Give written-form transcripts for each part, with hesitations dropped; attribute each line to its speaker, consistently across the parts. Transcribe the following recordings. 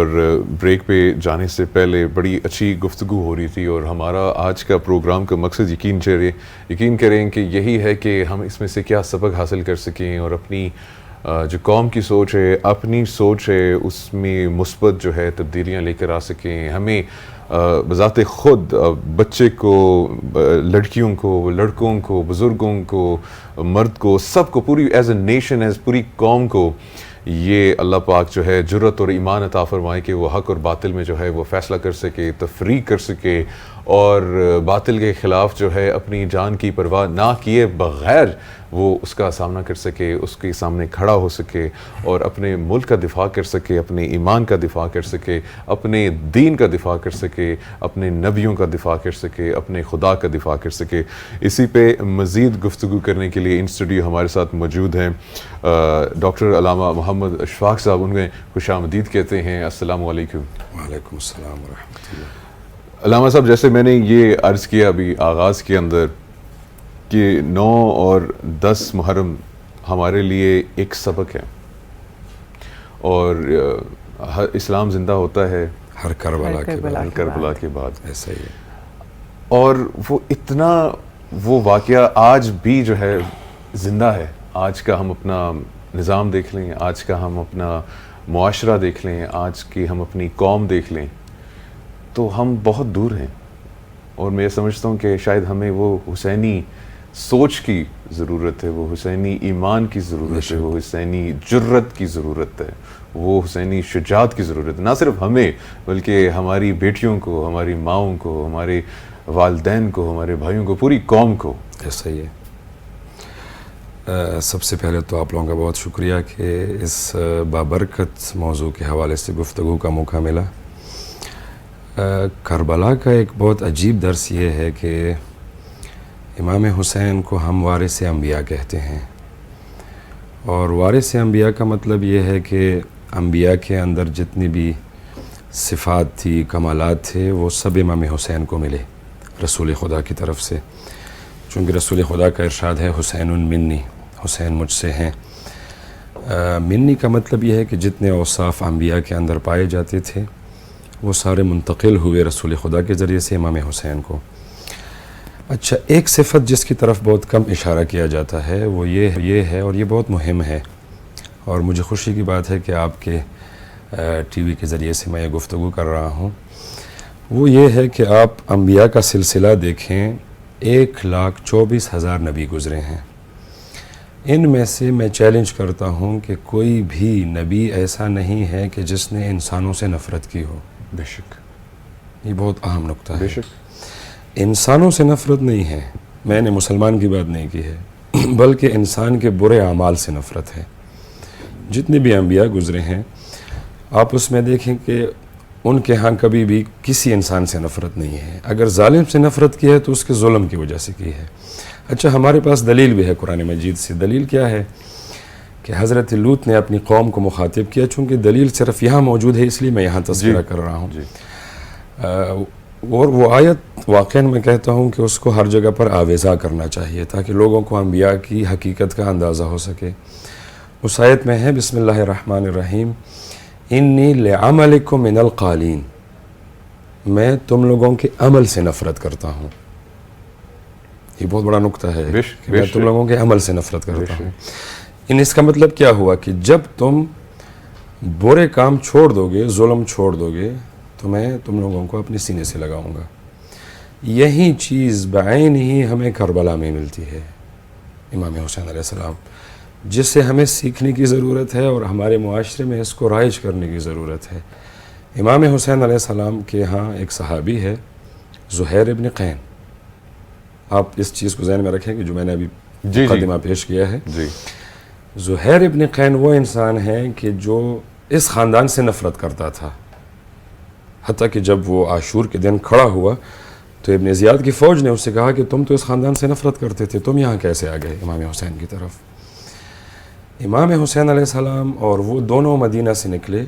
Speaker 1: اور بریک پہ جانے سے پہلے بڑی اچھی گفتگو ہو رہی تھی، اور ہمارا آج کا پروگرام کا مقصد یقین کریں کہ یہی ہے کہ ہم اس میں سے کیا سبق حاصل کر سکیں، اور اپنی جو قوم کی سوچ ہے، اپنی سوچ ہے، اس میں مثبت جو ہے تبدیلیاں لے کر آ سکیں۔ ہمیں بذات خود بچے کو، لڑکیوں کو، لڑکوں کو، بزرگوں کو، مرد کو، سب کو، پوری ایز اے نیشن، ایز پوری قوم کو یہ اللہ پاک جو ہے جرت اور ایمان عطا فرمائے کہ وہ حق اور باطل میں جو ہے وہ فیصلہ کر سکے، تفریق کر سکے، اور باطل کے خلاف جو ہے اپنی جان کی پرواہ نہ کیے بغیر وہ اس کا سامنا کر سکے، اس کے سامنے کھڑا ہو سکے، اور اپنے ملک کا دفاع کر سکے، اپنے ایمان کا دفاع کر سکے، اپنے دین کا دفاع کر سکے، اپنے نبیوں کا دفاع کر سکے، اپنے خدا کا دفاع کر سکے۔ اسی پہ مزید گفتگو کرنے کے لیے ان اسٹوڈیو ہمارے ساتھ موجود ہیں ڈاکٹر علامہ محمد اشفاق صاحب، انہیں خوش آمدید کہتے ہیں۔ السلام علیکم۔
Speaker 2: وعلیکم السلام ورحمۃ اللہ۔
Speaker 1: علامہ صاحب، جیسے میں نے یہ عرض کیا ابھی آغاز کے اندر کہ 9 اور 10 محرم ہمارے لیے ایک سبق ہے، اور اسلام زندہ ہوتا ہے
Speaker 2: ہر کربلا
Speaker 1: کے بعد،
Speaker 2: ایسا ہی ہے۔
Speaker 1: اور وہ اتنا، وہ واقعہ آج بھی جو ہے زندہ ہے۔ آج کا ہم اپنا نظام دیکھ لیں، آج کا ہم اپنا معاشرہ دیکھ لیں، آج کی ہم اپنی قوم دیکھ لیں، تو ہم بہت دور ہیں۔ اور میں سمجھتا ہوں کہ شاید ہمیں وہ حسینی سوچ کی ضرورت ہے، وہ حسینی ایمان کی ضرورت ہے، وہ حسینی جرت کی ضرورت ہے، وہ حسینی شجاعت کی ضرورت ہے، نہ صرف ہمیں بلکہ ہماری بیٹیوں کو، ہماری ماؤں کو، ہمارے والدین کو، ہمارے بھائیوں کو، پوری قوم کو۔
Speaker 2: ایسا ہی ہے۔ سب سے پہلے تو آپ لوگوں کا بہت شکریہ کہ اس بابرکت موضوع کے حوالے سے گفتگو کا موقع ملا۔ کربلا کا ایک بہت عجیب درس یہ ہے کہ امام حسین کو ہم وارث انبیاء کہتے ہیں، اور وارث انبیاء کا مطلب یہ ہے کہ انبیاء کے اندر جتنی بھی صفات تھی، کمالات تھے، وہ سب امام حسین کو ملے رسول خدا کی طرف سے، چونکہ رسول خدا کا ارشاد ہے حسین منی، حسین مجھ سے ہیں۔ منی کا مطلب یہ ہے کہ جتنے اوصاف انبیاء کے اندر پائے جاتے تھے وہ سارے منتقل ہوئے رسول خدا کے ذریعے سے امام حسین کو۔ اچھا، ایک صفت جس کی طرف بہت کم اشارہ کیا جاتا ہے وہ یہ ہے، اور یہ بہت مہم ہے، اور مجھے خوشی کی بات ہے کہ آپ کے ٹی وی کے ذریعے سے میں یہ گفتگو کر رہا ہوں، وہ یہ ہے کہ آپ انبیاء کا سلسلہ دیکھیں، 1,24,000 نبی گزرے ہیں۔ ان میں سے میں چیلنج کرتا ہوں کہ کوئی بھی نبی ایسا نہیں ہے کہ جس نے انسانوں سے نفرت کی ہو۔
Speaker 1: بے شک،
Speaker 2: یہ بہت اہم نقطہ ہے۔
Speaker 1: بے شک،
Speaker 2: انسانوں سے نفرت نہیں ہے، میں نے مسلمان کی بات نہیں کی ہے، بلکہ انسان کے برے اعمال سے نفرت ہے۔ جتنے بھی انبیاء گزرے ہیں آپ اس میں دیکھیں کہ ان کے ہاں کبھی بھی کسی انسان سے نفرت نہیں ہے۔ اگر ظالم سے نفرت کی ہے تو اس کے ظلم کی وجہ سے کی ہے۔ اچھا، ہمارے پاس دلیل بھی ہے قرآن مجید سے۔ دلیل کیا ہے کہ حضرت لوط نے اپنی قوم کو مخاطب کیا، چونکہ دلیل صرف یہاں موجود ہے اس لیے میں یہاں تذکرہ کر رہا ہوں۔ اور وہ آیت واقعاً میں کہتا ہوں کہ اس کو ہر جگہ پر آویزہ کرنا چاہیے تاکہ لوگوں کو انبیاء کی حقیقت کا اندازہ ہو سکے۔ اس آیت میں ہے بسم اللہ الرحمن الرحیم، انی لعملکم من القالین، میں تم لوگوں کے عمل سے نفرت کرتا ہوں۔ یہ بہت بڑا نقطہ ہے کہ میں تم لوگوں کے عمل سے نفرت کرتا ہوں۔ اس کا مطلب کیا ہوا کہ جب تم برے کام چھوڑ دو گے، ظلم چھوڑ دو گے، تو میں تم لوگوں کو اپنے سینے سے لگاؤں گا۔ یہی چیز بعین ہی ہمیں کربلا میں ملتی ہے، امام حسین علیہ السلام، جس سے ہمیں سیکھنے کی ضرورت ہے اور ہمارے معاشرے میں اس کو رائج کرنے کی ضرورت ہے۔ امام حسین علیہ السلام کے ہاں ایک صحابی ہے زہیر ابن قین۔ آپ اس چیز کو ذہن میں رکھیں کہ جو میں نے ابھی مقدمہ پیش کیا ہے، زہیر ابن قین وہ انسان ہے کہ جو اس خاندان سے نفرت کرتا تھا، حتیٰ کہ جب وہ عاشور کے دن کھڑا ہوا تو ابن زیاد کی فوج نے اس سے کہا کہ تم تو اس خاندان سے نفرت کرتے تھے، تم یہاں کیسے آ گئے امام حسین کی طرف؟ امام حسین علیہ السلام اور وہ دونوں مدینہ سے نکلے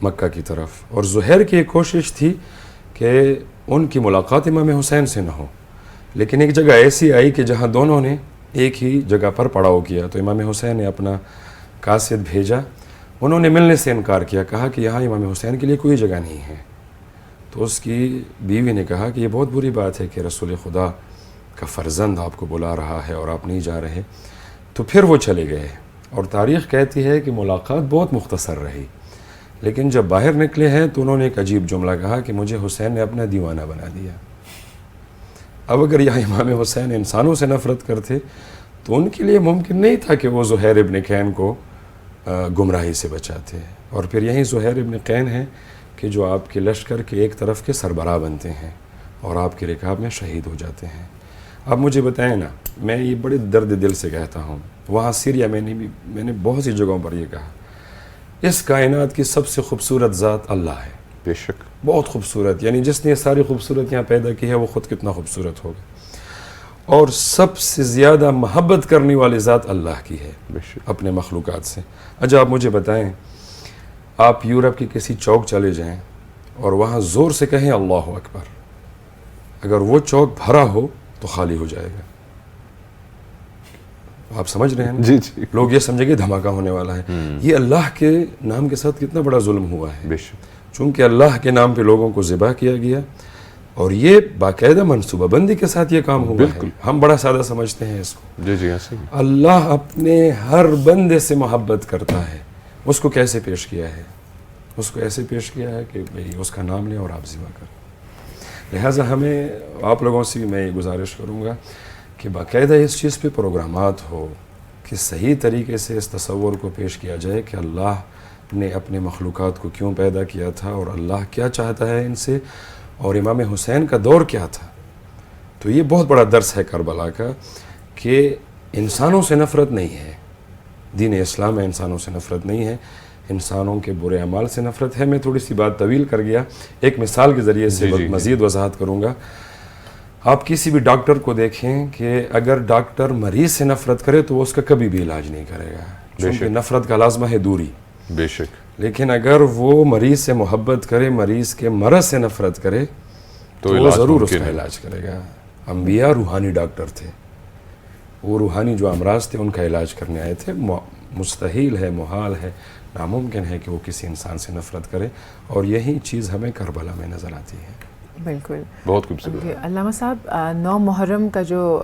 Speaker 2: مکہ کی طرف، اور زہیر کی ایک کوشش تھی کہ ان کی ملاقات امام حسین سے نہ ہو، لیکن ایک جگہ ایسی آئی کہ جہاں دونوں نے ایک ہی جگہ پر پڑاؤ کیا، تو امام حسین نے اپنا قاصد بھیجا انہوں نے ملنے سے انکار کیا، کہا کہ یہاں امام حسین کے لیے کوئی جگہ نہیں ہے۔ تو اس کی بیوی نے کہا کہ یہ بہت بری بات ہے کہ رسول خدا کا فرزند آپ کو بلا رہا ہے اور آپ نہیں جا رہے۔ تو پھر وہ چلے گئے، اور تاریخ کہتی ہے کہ ملاقات بہت مختصر رہی، لیکن جب باہر نکلے ہیں تو انہوں نے ایک عجیب جملہ کہا کہ مجھے حسین نے اپنا دیوانہ بنا دیا۔ اب اگر یہاں امام حسین انسانوں سے نفرت کرتے تو ان کے لیے ممکن نہیں تھا کہ وہ زہیر ابن قین کو گمراہی سے بچاتے، اور پھر یہی زہیر ابن قین ہیں کہ جو آپ کے لشکر کے ایک طرف کے سربراہ بنتے ہیں اور آپ کے رکاب میں شہید ہو جاتے ہیں۔ اب مجھے بتائیں نا، میں یہ بڑے درد دل سے کہتا ہوں، وہاں سیریا میں نے بہت سی جگہوں پر یہ کہا، اس کائنات کی سب سے خوبصورت ذات اللہ ہے،
Speaker 1: بے شک،
Speaker 2: بہت خوبصورت، یعنی جس نے یہ ساری خوبصورتیاں پیدا کی ہے وہ خود کتنا خوبصورت ہوگا، اور سب سے زیادہ محبت کرنے والی ذات اللہ کی ہے
Speaker 1: بے شک،
Speaker 2: اپنے مخلوقات سے۔ اچھا آپ مجھے بتائیں، آپ یورپ کے کسی چوک چلے جائیں اور وہاں زور سے کہیں اللہ اکبر، اگر وہ چوک بھرا ہو تو خالی ہو جائے گا۔ آپ سمجھ رہے ہیں نا؟
Speaker 1: جی جی،
Speaker 2: لوگ یہ سمجھیں کہ دھماکہ ہونے والا ہے۔ یہ اللہ کے نام کے ساتھ کتنا بڑا ظلم ہوا ہے،
Speaker 1: بے شک،
Speaker 2: چونکہ اللہ کے نام پہ لوگوں کو ذبح کیا گیا، اور یہ باقاعدہ منصوبہ بندی کے ساتھ یہ کام ہوا ہے۔ ہم بڑا سادہ سمجھتے ہیں اس کو۔
Speaker 1: جی جی، ایسے ہی،
Speaker 2: اللہ اپنے ہر بندے سے محبت کرتا ہے۔ اس کو کیسے پیش کیا ہے؟ اس کو ایسے پیش کیا ہے کہ بھئی اس کا نام لیں اور آپ ذبح کریں۔ لہٰذا ہمیں آپ لوگوں سے بھی میں یہ گزارش کروں گا کہ باقاعدہ اس چیز پہ پروگرامات ہو کہ صحیح طریقے سے اس تصور کو پیش کیا جائے کہ اللہ نے اپنے مخلوقات کو کیوں پیدا کیا تھا اور اللہ کیا چاہتا ہے ان سے، اور امام حسین کا دور کیا تھا۔ تو یہ بہت بڑا درس ہے کربلا کا کہ انسانوں سے نفرت نہیں ہے، دین اسلام میں انسانوں سے نفرت نہیں ہے، انسانوں کے برے اعمال سے نفرت ہے۔ میں تھوڑی سی بات طویل کر گیا، ایک مثال کے ذریعے سے مزید وضاحت کروں گا۔ آپ کسی بھی ڈاکٹر کو دیکھیں کہ اگر ڈاکٹر مریض سے نفرت کرے تو وہ اس کا کبھی بھی علاج نہیں کرے گا، کیونکہ نفرت کا لازمہ ہے دوری۔
Speaker 1: بے شک،
Speaker 2: لیکن اگر وہ مریض سے محبت کرے، مریض کے مرض سے نفرت کرے تو وہ ضرور اس کا علاج کرے گا۔ انبیاء روحانی ڈاکٹر تھے، وہ روحانی جو امراض تھے ان کا علاج کرنے آئے تھے۔ مستحیل ہے، محال ہے، ناممکن ہے کہ وہ کسی انسان سے نفرت کرے، اور یہی چیز ہمیں کربلا میں نظر آتی ہے۔
Speaker 3: بالکل،
Speaker 1: بہت خوبصورت۔
Speaker 3: علامہ صاحب، 9 محرم کا جو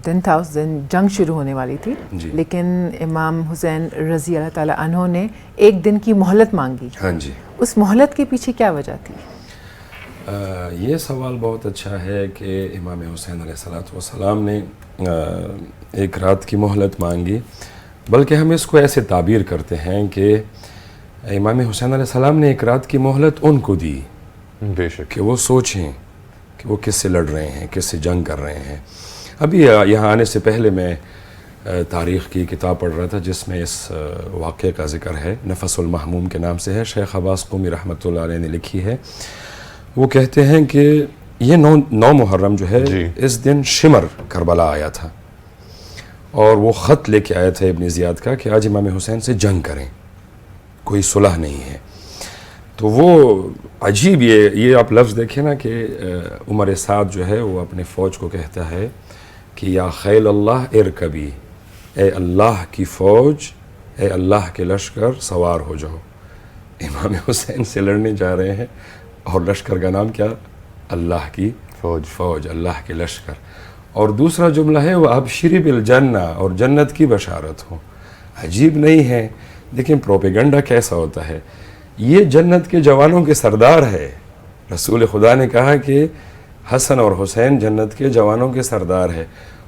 Speaker 3: دن تھا، اس دن جنگ شروع ہونے والی تھی، لیکن امام حسین رضی اللہ تعالیٰ عنہ نے ایک دن کی مہلت مانگی۔
Speaker 2: ہاں جی،
Speaker 3: اس مہلت کے پیچھے کیا وجہ تھی؟
Speaker 2: یہ سوال بہت اچھا ہے کہ امام حسین علیہ السلام نے ایک رات کی مہلت مانگی، بلکہ ہم اس کو ایسے تعبیر کرتے ہیں کہ امام حسین علیہ السلام نے ایک رات کی مہلت ان کو دی
Speaker 1: بے شک،
Speaker 2: کہ وہ سوچیں کہ وہ کس سے لڑ رہے ہیں، کس سے جنگ کر رہے ہیں۔ ابھی یہاں آنے سے پہلے میں تاریخ کی کتاب پڑھ رہا تھا جس میں اس واقعے کا ذکر ہے، نفس المحموم کے نام سے ہے، شیخ عباس قومی رحمۃ اللہ علیہ نے لکھی ہے۔ وہ کہتے ہیں کہ یہ 9 محرم جو ہے، اس دن شمر کربلا آیا تھا، اور وہ خط لے کے آیا تھا ابن زیاد کا کہ آج امام حسین سے جنگ کریں، کوئی صلح نہیں ہے۔ تو وہ عجیب، یہ آپ لفظ دیکھیں نا کہ عمر سعد جو ہے وہ اپنے فوج کو کہتا ہے کہ یا خیل اللہ ارکبی، اے اللہ کی فوج، اے اللہ کے لشکر سوار ہو جاؤ۔ امام حسین سے لڑنے جا رہے ہیں، اور لشکر کا نام کیا؟ اللہ کی فوج، اللہ کے لشکر۔ اور دوسرا جملہ ہے وہ ابشری بالجنہ، اور جنت کی بشارت ہو۔ عجیب نہیں ہے؟ لیکن پروپیگنڈا کیسا ہوتا ہے۔ یہ جنت کے جوانوں کے سردار ہے، رسول خدا نے کہا کہ حسن اور حسین جنت کے جوانوں کے سردار ہے،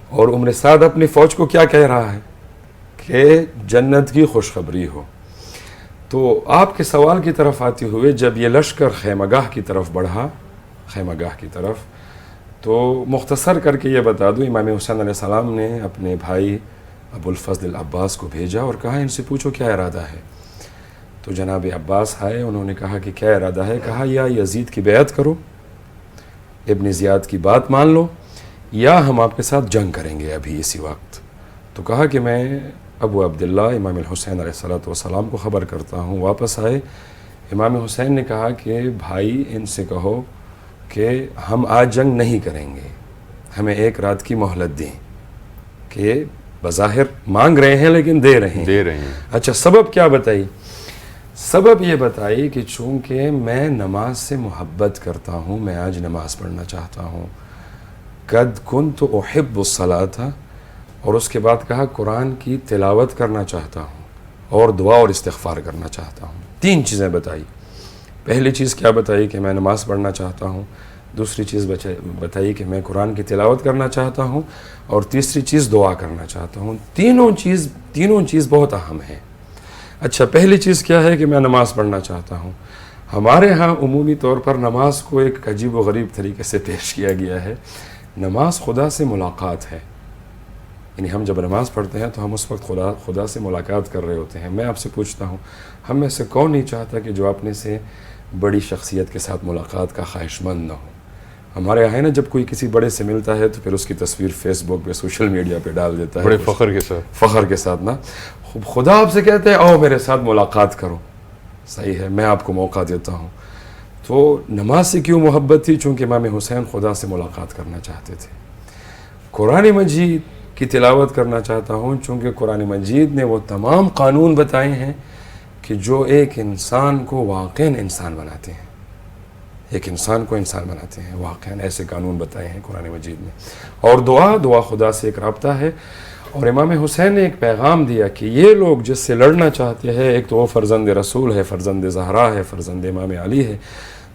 Speaker 2: اور عمر سعد اپنی فوج کو کیا کہہ رہا ہے کہ جنت کی خوشخبری ہو۔ تو آپ کے سوال کی طرف آتے ہوئے، جب یہ لشکر خیمہ گاہ کی طرف بڑھا، خیمہ گاہ کی طرف، تو مختصر کر کے یہ بتا دوں، امام حسین علیہ السلام نے اپنے بھائی ابو الفضل العباس کو بھیجا اور کہا ان سے پوچھو کیا ارادہ ہے۔ تو جناب عباس آئے، انہوں نے کہا کہ کیا ارادہ ہے؟ کہا یا یزید کی بیعت کرو، ابن زیاد کی بات مان لو، یا ہم آپ کے ساتھ جنگ کریں گے ابھی اسی وقت۔ تو کہا کہ میں ابو عبداللہ امام الحسین علیہ السلام کو خبر کرتا ہوں۔ واپس آئے، امام حسین نے کہا کہ بھائی ان سے کہو کہ ہم آج جنگ نہیں کریں گے، ہمیں ایک رات کی مہلت دیں کہ بظاہر مانگ رہے ہیں لیکن دے رہے ہیں. اچھا سبب کیا بتائی؟ سبب یہ بتائی کہ چونکہ میں نماز سے محبت کرتا ہوں، میں آج نماز پڑھنا چاہتا ہوں. قد کنت احب الصلاۃ، اور اس کے بعد کہا قرآن کی تلاوت کرنا چاہتا ہوں اور دعا اور استغفار کرنا چاہتا ہوں. 3 چیزیں بتائی. پہلی چیز کیا بتائی کہ میں نماز پڑھنا چاہتا ہوں، دوسری چیز بتائی کہ میں قرآن کی تلاوت کرنا چاہتا ہوں، اور تیسری چیز دعا کرنا چاہتا ہوں. تینوں چیز بہت اہم ہیں. اچھا پہلی چیز کیا ہے کہ میں نماز پڑھنا چاہتا ہوں. ہمارے ہاں عمومی طور پر نماز کو ایک عجیب و غریب طریقے سے پیش کیا گیا ہے. نماز خدا سے ملاقات ہے، یعنی ہم جب نماز پڑھتے ہیں تو ہم اس وقت خدا سے ملاقات کر رہے ہوتے ہیں. میں آپ سے پوچھتا ہوں، ہم میں سے کون نہیں چاہتا کہ جو اپنے سے بڑی شخصیت کے ساتھ ملاقات کا خواہش مند نہ ہو؟ ہمارے یہاں نا جب کوئی کسی بڑے سے ملتا ہے تو پھر اس کی تصویر فیس بک پہ سوشل میڈیا پہ ڈال دیتا ہے
Speaker 1: بڑے فخر کے ساتھ
Speaker 2: نا. خدا آپ سے کہتے ہیں آؤ میرے ساتھ ملاقات کرو. صحیح ہے، میں آپ کو موقع دیتا ہوں. تو نماز سے کیوں محبت تھی؟ چونکہ امام حسین خدا سے ملاقات کرنا چاہتے تھے. قرآن مجید کی تلاوت کرنا چاہتا ہوں چونکہ قرآن مجید نے وہ تمام قانون بتائے ہیں کہ جو ایک انسان کو واقعاً انسان بناتے ہیں، ایک انسان کو انسان بناتے ہیں. واقعاً ایسے قانون بتائے ہیں قرآن مجید میں. اور دعا خدا سے ایک رابطہ ہے. اور امام حسین نے ایک پیغام دیا کہ یہ لوگ جس سے لڑنا چاہتے ہیں، ایک تو وہ فرزند رسول ہے، فرزند زہرا ہے، فرزند امام علی ہے،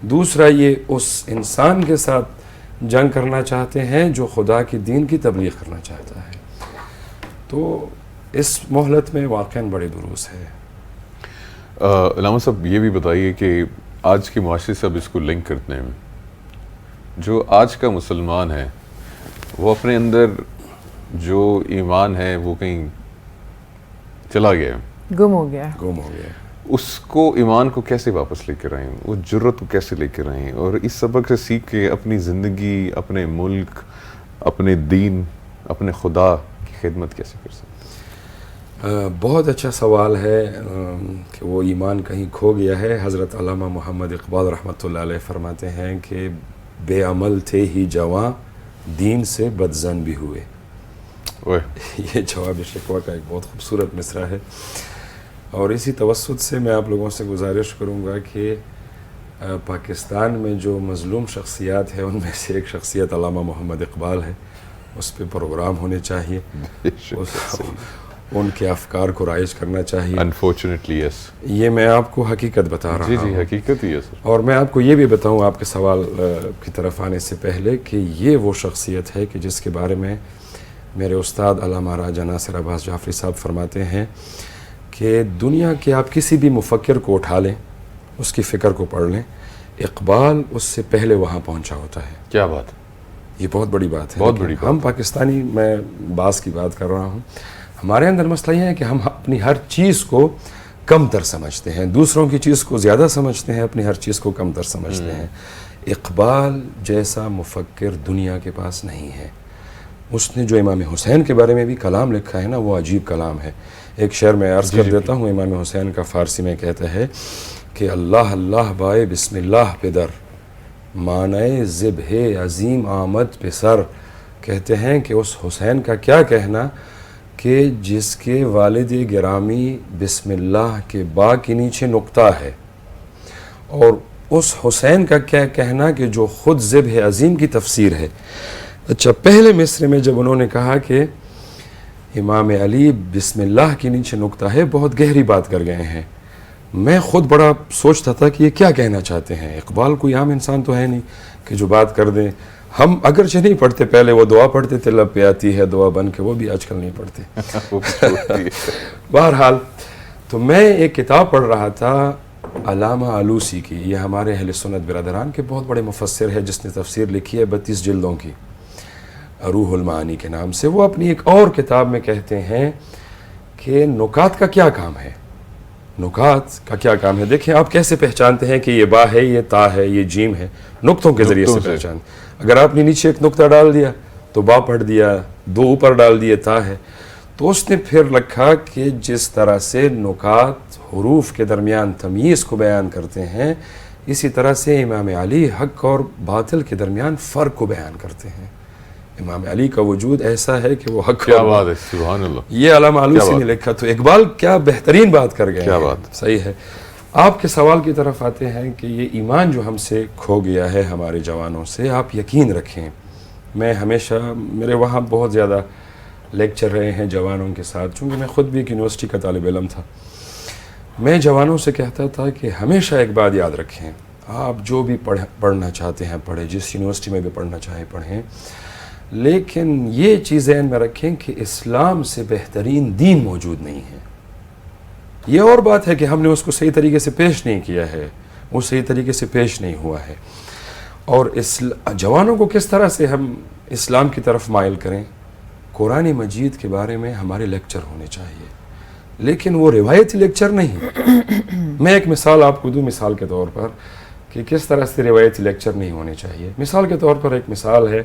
Speaker 2: دوسرا یہ اس انسان کے ساتھ جنگ کرنا چاہتے ہیں جو خدا کی دین کی تبلیغ کرنا چاہتا ہے. تو اس مہلت میں واقعاً بڑے دروس ہے.
Speaker 1: علامہ صاحب یہ بھی بتائیے کہ آج کے معاشرے سے اب اس کو لنک کرتے ہیں، جو آج کا مسلمان ہے وہ اپنے اندر جو ایمان ہے وہ کہیں چلا گیا،
Speaker 3: گم ہو گیا.
Speaker 1: اس کو ایمان کو کیسے واپس لے کر آئیں، وہ جرت کو کیسے لے کر آئیں، اور اس سبق سے سیکھ کے اپنی زندگی، اپنے ملک، اپنے دین، اپنے خدا کی خدمت کیسے کر سکتے؟
Speaker 2: بہت اچھا سوال ہے کہ وہ ایمان کہیں کھو گیا ہے. حضرت علامہ محمد اقبال رحمۃ اللہ علیہ فرماتے ہیں کہ بے عمل تھے ہی جواں، دین سے بدزن بھی ہوئے. یہ جواب شکوہ کا ایک بہت خوبصورت مصرع ہے. اور اسی توسط سے میں آپ لوگوں سے گزارش کروں گا کہ پاکستان میں جو مظلوم شخصیات ہیں ان میں سے ایک شخصیت علامہ محمد اقبال ہے. اس پہ پروگرام ہونے چاہیے، ان کے افکار کو رائج کرنا چاہیے.
Speaker 1: Unfortunately, yes.
Speaker 2: یہ میں آپ کو حقیقت بتا رہا ہوں.
Speaker 1: جی حقیقت ہی ہے سر.
Speaker 2: اور میں آپ کو یہ بھی بتاؤں آپ کے سوال کی طرف آنے سے پہلے کہ یہ وہ شخصیت ہے کہ جس کے بارے میں میرے استاد علامہ راجہ ناصر عباس جعفری صاحب فرماتے ہیں کہ دنیا کے آپ کسی بھی مفکر کو اٹھا لیں، اس کی فکر کو پڑھ لیں، اقبال اس سے پہلے وہاں پہنچا ہوتا ہے.
Speaker 1: کیا بات!
Speaker 2: یہ بہت بڑی بات ہے.
Speaker 1: بہت بڑی بات.
Speaker 2: ہم پاکستانی، میں بعض کی بات کر رہا ہوں، ہمارے اندر مسئلہ یہ ہے کہ ہم اپنی ہر چیز کو کم تر سمجھتے ہیں، دوسروں کی چیز کو زیادہ سمجھتے ہیں، اپنی ہر چیز کو کم تر سمجھتے ہیں. اقبال جیسا مفکر دنیا کے پاس نہیں ہے. اس نے جو امام حسین کے بارے میں بھی کلام لکھا ہے نا، وہ عجیب کلام ہے. ایک شعر میں عرض کر دیتا ہوں. امام حسین کا فارسی میں کہتا ہے کہ اللہ اللہ بائے بسم اللہ پہ در، معنی ذبح عظیم آمد پہ سر. کہتے ہیں کہ اس حسین کا کیا کہنا کہ جس کے والد گرامی بسم اللہ کے با کے نیچے نقطہ ہے، اور اس حسین کا کیا کہنا کہ جو خود ذبح عظیم کی تفسیر ہے. اچھا پہلے مصرے میں جب انہوں نے کہا کہ امام علی بسم اللہ کے نیچے نقطہ ہے، بہت گہری بات کر گئے ہیں. میں خود بڑا سوچتا تھا کہ یہ کیا کہنا چاہتے ہیں. اقبال کوئی عام انسان تو ہے نہیں کہ جو بات کر دیں. ہم اگرچہ نہیں پڑھتے، پہلے وہ دعا پڑھتے تھے لب پہ آتی ہے دعا بن کے، وہ بھی آج کل نہیں پڑھتے. بہرحال تو میں ایک کتاب پڑھ رہا تھا علامہ آلوسی کی. یہ ہمارے اہل سنت برادران کے بہت بڑے مفسر ہے جس نے تفسیر لکھی ہے 32 جلدوں کی، روح المعانی کے نام سے. وہ اپنی ایک اور کتاب میں کہتے ہیں کہ نکات کا کیا کام ہے. نکات کا کیا کام ہے؟ دیکھیں آپ کیسے پہچانتے ہیں کہ یہ با ہے، یہ تا ہے، یہ جیم ہے؟ نقطوں کے ذریعے سے پہچانتے. اگر آپ نے نیچے ایک نقطہ ڈال دیا تو با پڑھ دیا، 2 اوپر ڈال دیے تا ہے. تو اس نے پھر لکھا کہ جس طرح سے نکات حروف کے درمیان تمیز کو بیان کرتے ہیں، اسی طرح سے امام علی حق اور باطل کے درمیان فرق کو بیان کرتے ہیں. امام علی کا وجود ایسا ہے کہ وہ حق
Speaker 1: کیا بات ہے، سبحان اللہ،
Speaker 2: یہ علامہ آلوسی نے لکھا. تو اقبال کیا بہترین بات کر گئے.
Speaker 1: کیا بات.
Speaker 2: صحیح ہے. آپ کے سوال کی طرف آتے ہیں کہ یہ ایمان جو ہم سے کھو گیا ہے ہمارے جوانوں سے، آپ یقین رکھیں میں ہمیشہ میرے وہاں بہت زیادہ لیکچر رہے ہیں جوانوں کے ساتھ، چونکہ میں خود بھی ایک یونیورسٹی کا طالب علم تھا. میں جوانوں سے کہتا تھا کہ ہمیشہ ایک بات یاد رکھیں، آپ جو بھی پڑھنا چاہتے ہیں پڑھیں، جس یونیورسٹی میں بھی پڑھنا چاہیں پڑھیں، لیکن یہ چیز ذہن میں رکھیں کہ اسلام سے بہترین دین موجود نہیں ہے. یہ اور بات ہے کہ ہم نے اس کو صحیح طریقے سے پیش نہیں کیا ہے، وہ صحیح طریقے سے پیش نہیں ہوا ہے. اور جوانوں کو کس طرح سے ہم اسلام کی طرف مائل کریں؟ قرآن مجید کے بارے میں ہمارے لیکچر ہونے چاہیے، لیکن وہ روایتی لیکچر نہیں. میں ایک مثال آپ کو دوں مثال کے طور پر کہ کس طرح سے روایتی لیکچر نہیں ہونے چاہیے. مثال کے طور پر ایک مثال ہے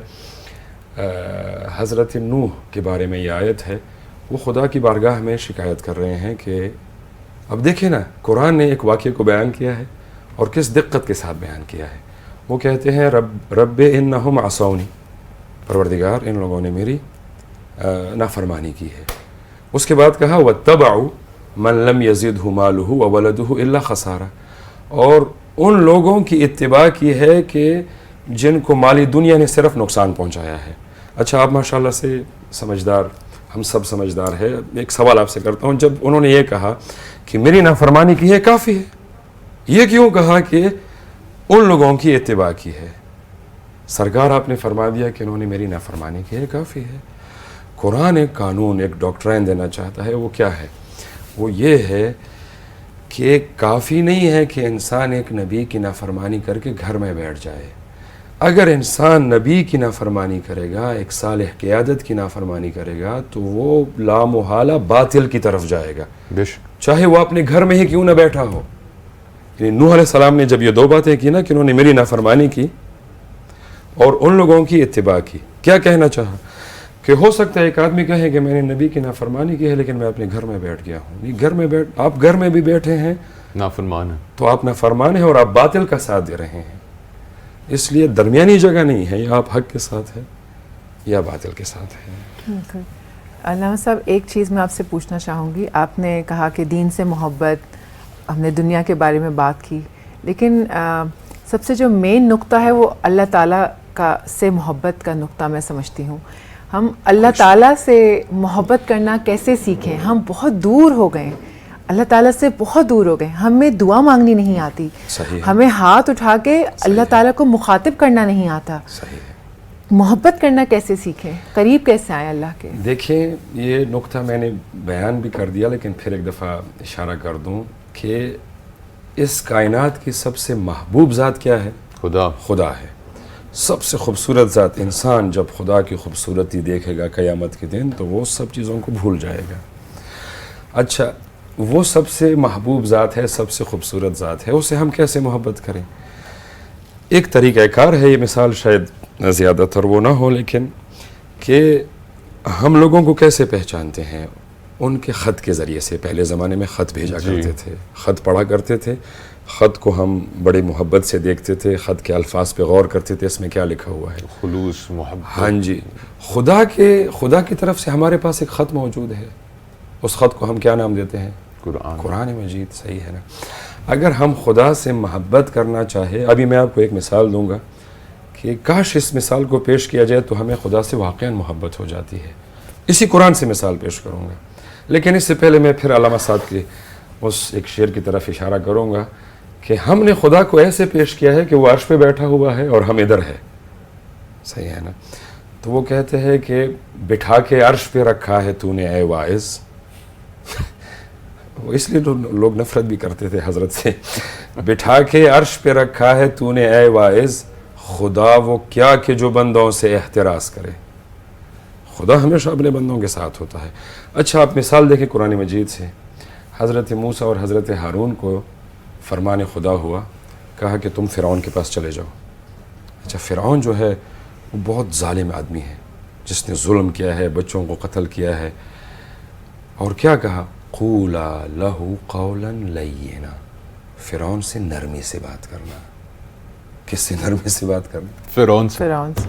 Speaker 2: حضرت نوح کے بارے میں یہ آیت ہے. وہ خدا کی بارگاہ میں شکایت کر رہے ہیں کہ اب دیکھیں نا، قرآن نے ایک واقعے کو بیان کیا ہے اور کس دقت کے ساتھ بیان کیا ہے. وہ کہتے ہیں رب انہم عصونی، پروردگار ان لوگوں نے میری نافرمانی کی ہے. اس کے بعد کہا واتبعوا من لم یزدہ مالہ وولدہ الا خسارہ، اور ان لوگوں کی اتباع کی ہے کہ جن کو مالی دنیا نے صرف نقصان پہنچایا ہے. اچھا آپ ماشاءاللہ سے سمجھدار، ہم سب سمجھدار ہے. ایک سوال آپ سے کرتا ہوں، جب انہوں نے یہ کہا کہ میری نافرمانی کی ہے کافی ہے، یہ کیوں کہا کہ ان لوگوں کی اتباع کی ہے؟ سرکار آپ نے فرما دیا کہ انہوں نے میری نافرمانی کی ہے کافی ہے. قرآن ایک قانون، ایک ڈاکٹرائن دینا چاہتا ہے. وہ کیا ہے؟ وہ یہ ہے کہ کافی نہیں ہے کہ انسان ایک نبی کی نافرمانی کر کے گھر میں بیٹھ جائے. اگر انسان نبی کی نافرمانی کرے گا، ایک صالح قیادت کی نافرمانی کرے گا، تو وہ لامحالہ باطل کی طرف جائے گا، چاہے وہ اپنے گھر میں ہی کیوں نہ بیٹھا ہو. نوح علیہ السلام نے جب یہ دو باتیں کی نا کہ انہوں نے میری نافرمانی کی اور ان لوگوں کی اتباع کی، کیا کہنا چاہا کہ ہو سکتا ہے ایک آدمی کہے کہ میں نے نبی کی نافرمانی کی ہے لیکن میں اپنے گھر میں بیٹھ گیا ہوں. آپ گھر میں بھی بیٹھے ہیں
Speaker 1: نافرمان ہے
Speaker 2: تو آپ نافرمان ہیں اور آپ باطل کا ساتھ دے رہے ہیں. اس لیے درمیانی جگہ نہیں ہے، یا آپ حق کے ساتھ ہیں یا باطل کے ساتھ ہیں.
Speaker 3: علامہ صاحب ایک چیز میں آپ سے پوچھنا چاہوں گی. آپ نے کہا کہ دین سے محبت، ہم نے دنیا کے بارے میں بات کی، لیکن سب سے جو مین نقطہ ہے وہ اللہ تعالیٰ کا سے محبت کا نقطہ میں سمجھتی ہوں. ہم اللہ تعالیٰ سے محبت کرنا کیسے سیکھیں؟ ہم بہت دور ہو گئے، اللہ تعالیٰ سے بہت دور ہو گئے. ہمیں دعا مانگنی نہیں آتی، ہمیں ہاتھ اٹھا کے اللہ تعالیٰ کو مخاطب کرنا نہیں آتا. محبت کرنا کیسے سیکھیں؟ قریب کیسے آئیں اللہ کے؟
Speaker 2: دیکھیں یہ نقطہ میں نے بیان بھی کر دیا، لیکن پھر ایک دفعہ اشارہ کر دوں کہ اس کائنات کی سب سے محبوب ذات کیا ہے؟ خدا ہے. سب سے خوبصورت ذات. انسان جب خدا کی خوبصورتی دیکھے گا قیامت کے دن تو وہ سب چیزوں کو بھول جائے گا. اچھا وہ سب سے محبوب ذات ہے، سب سے خوبصورت ذات ہے، اسے ہم کیسے محبت کریں؟ ایک طریقہ کار ہے، یہ مثال شاید زیادہ تر وہ نہ ہو، لیکن کہ ہم لوگوں کو کیسے پہچانتے ہیں؟ ان کے خط کے ذریعے سے. پہلے زمانے میں خط بھیجا کرتے تھے، خط پڑھا کرتے تھے، خط کو ہم بڑی محبت سے دیکھتے تھے، خط کے الفاظ پہ غور کرتے تھے، اس میں کیا لکھا ہوا ہے،
Speaker 1: خلوص محبت.
Speaker 2: ہاں جی. خدا کی طرف سے ہمارے پاس ایک خط موجود ہے. اس خط کو ہم کیا نام دیتے ہیں؟ قرآن مجید. صحیح ہے نا؟ اگر ہم خدا سے محبت کرنا چاہے، ابھی میں آپ کو ایک مثال دوں گا کہ کاش اس مثال کو پیش کیا جائے تو ہمیں خدا سے واقعاً محبت ہو جاتی ہے. اسی قرآن سے مثال پیش کروں گا، لیکن اس سے پہلے میں پھر علامہ صاحب کے اس ایک شعر کی طرف اشارہ کروں گا کہ ہم نے خدا کو ایسے پیش کیا ہے کہ وہ عرش پہ بیٹھا ہوا ہے اور ہم ادھر ہے. صحیح ہے نا؟ تو وہ کہتے ہیں کہ بٹھا کے عرش پہ رکھا ہے تو نے اے واعظ. اس لیے لوگ نفرت بھی کرتے تھے حضرت سے. بٹھا کے عرش پہ رکھا ہے تو نے اے واعظ، خدا وہ کیا کہ جو بندوں سے احتراز کرے. خدا ہمیشہ اپنے بندوں کے ساتھ ہوتا ہے. اچھا آپ مثال دیکھیں قرآن مجید سے. حضرت موسیٰ اور حضرت ہارون کو فرمان خدا ہوا، کہا کہ تم فرعون کے پاس چلے جاؤ. اچھا فرعون جو ہے وہ بہت ظالم آدمی ہے، جس نے ظلم کیا ہے، بچوں کو قتل کیا ہے. اور کیا کہا؟ قولا لہ قولا لینا. فرعون سے نرمی سے بات کرنا. کس سے نرمی سے بات کرنا؟
Speaker 1: فرعون سے.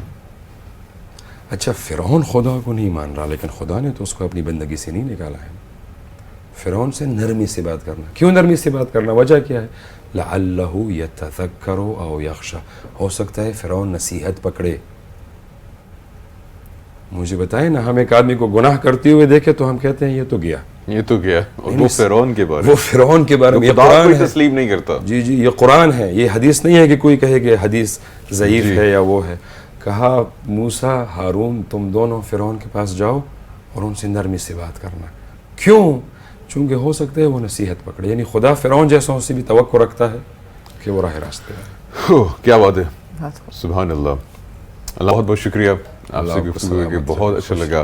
Speaker 2: اچھا فرعون خدا کو نہیں مان رہا لیکن خدا نے تو اس کو اپنی بندگی سے نہیں نکالا ہے. فرعون سے نرمی سے بات کرنا. کیوں نرمی سے بات کرنا؟ وجہ کیا ہے؟ لعلہ یتذکر او یخشی، ہو سکتا ہے فرعون نصیحت پکڑے. مجھے بتائیں نا، ہم ایک آدمی کو گناہ کرتے ہوئے دیکھے تو ہم کہتے ہیں یہ تو گیا.
Speaker 1: یہ تو کیا، اور وہ فرعون کے بارے
Speaker 2: وہ فرعون کے بارے میں، یہ
Speaker 1: خدا
Speaker 2: قرآن
Speaker 1: کوئی
Speaker 2: ہے.
Speaker 1: تسلیم نہیں کرتا.
Speaker 2: جی جی، یہ قرآن ہے، یہ حدیث نہیں ہے کہ کوئی کہے کہ حدیث ضعیف ہے یا وہ ہے. کہا موسیٰ ہارون تم دونوں فرعون کے پاس جاؤ اور ان سے نرمی سے بات کرنا. کیوں؟ چونکہ ہو سکتا ہے وہ نصیحت پکڑے. یعنی خدا فرعون جیسوں سے بھی توقع رکھتا ہے کہ وہ راہ راست ہے.
Speaker 1: کیا بات ہے، سبحان اللہ. اللہ بہت بہت شکریہ، آپ سے گفتگو کر کے بہت اچھا لگا.